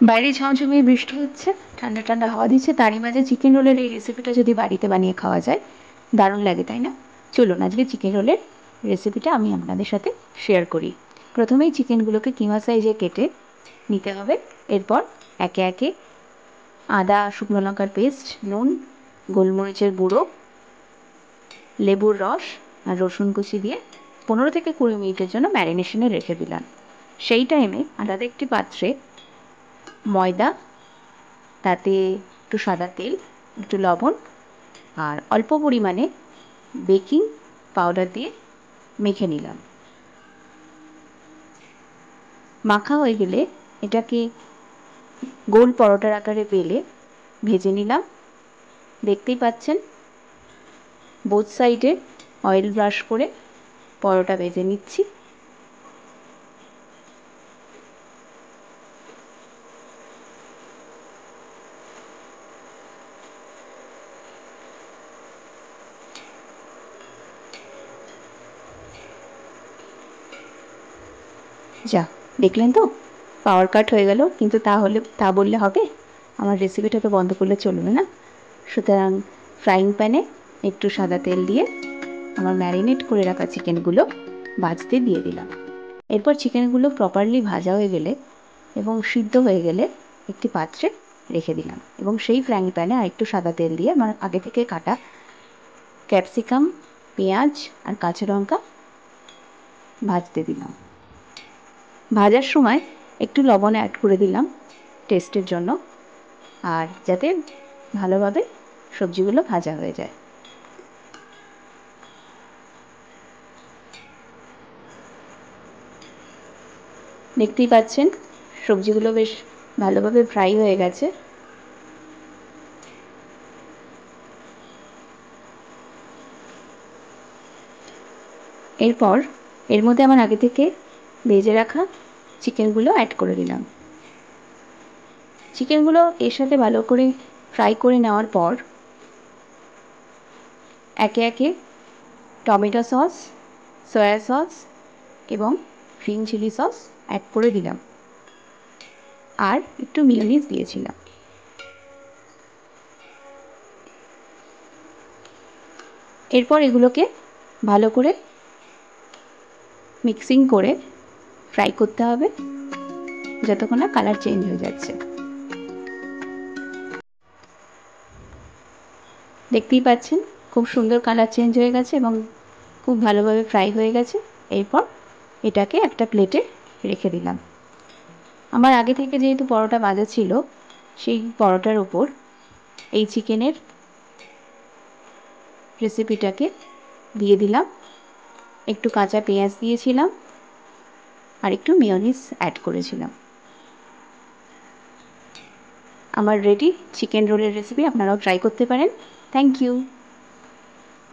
বাইরে ঝমঝমিয়ে বৃষ্টি হচ্ছে, ঠান্ডা ঠান্ডা হাওয়া দিচ্ছে, তারই মাঝে চিকেন রোলের এই রেসিপিটা যদি বাড়িতে বানিয়ে খাওয়া যায়, দারুণ লাগে তাই না? চলুন আজকে চিকেন রোলের রেসিপিটা আমি আপনাদের সাথে শেয়ার করি। প্রথমেই চিকেনগুলোকে কিমা সাইজে কেটে নিতে হবে। এরপর একে একে আদা, শুকনো লঙ্কার পেস্ট, নুন, গোলমরিচের গুঁড়ো, লেবুর রস আর রসুন কুচি দিয়ে 15 থেকে 20 মিনিটের জন্য ম্যারিনেশনে রেখে দিলাম। সেই টাইমে আলাদা একটি পাত্রে ময়দা, তাতে একটু সাদা তেল, একটু লবণ আর অল্প পরিমাণে বেকিং পাউডার দিয়ে মেখে নিলাম। মাখা হয়ে গেলে এটাকে গোল পরোটার আকারে বেলে ভেজে নিলাম। দেখতেই পাচ্ছেন বোথ সাইডে অয়েল ব্রাশ করে পরোটা ভেজে নিচ্ছি। যা দেখলেন তো, পাওয়ার কাট হয়ে গেল, কিন্তু তা বললে হবে? আমার রেসিপিটা তো বন্ধ করলে চলবে না। সুতরাং ফ্রাইং প্যানে একটু সাদা তেল দিয়ে আমার ম্যারিনেট করে রাখা চিকেনগুলো ভাজতে দিয়ে দিলাম। এরপর চিকেনগুলো প্রপারলি ভাজা হয়ে গেলে এবং সিদ্ধ হয়ে গেলে একটি পাত্রে রেখে দিলাম এবং সেই ফ্রাইং প্যানে আর একটু সাদা তেল দিয়ে আমার আগে থেকে কাটা ক্যাপসিকাম, পেঁয়াজ আর কাঁচা লঙ্কা ভাজতে দিলাম। ভাজার সময় একটু লবণ অ্যাড করে দিলাম টেস্টের জন্য, আর যাতে ভালোভাবে সবজিগুলো ভাজা হয়ে যায়। দেখতেই পাচ্ছেন সবজিগুলো বেশ ভালোভাবে ফ্রাই হয়ে গেছে। এরপর এর মধ্যে আমার আগে থেকে ভেজে রাখা চিকেনগুলো অ্যাড করে দিলাম। চিকেনগুলো এর সাথে ভালো করে ফ্রাই করে নেওয়ার পর একে একে টমেটো সস, সয়া সস এবং গ্রিন চিলি সস অ্যাড করে দিলাম, আর একটু মিয়োনিজ দিয়েছিলাম। এরপর এগুলোকে ভালো করে মিক্সিং করে ফ্রাই করতে হবে যতক্ষণ না কালার চেঞ্জ হয়ে যাচ্ছে। দেখতেই পাচ্ছেন খুব সুন্দর কালার চেঞ্জ হয়ে গেছে এবং খুব ভালোভাবে ফ্রাই হয়ে গেছে। এরপর এটাকে একটা প্লেটে রেখে দিলাম। আমার আগে থেকে যেহেতু পরোটা ভাজা ছিল, সেই পরোটার ওপর এই চিকেনের রেসিপিটাকে দিয়ে দিলাম। একটু কাঁচা পেঁয়াজ দিয়েছিলাম আর একটু মেয়োনিজ অ্যাড করেছিলাম। আমার রেডি চিকেন রোলের রেসিপি, আপনারাও ট্রাই করতে পারেন। Thank you.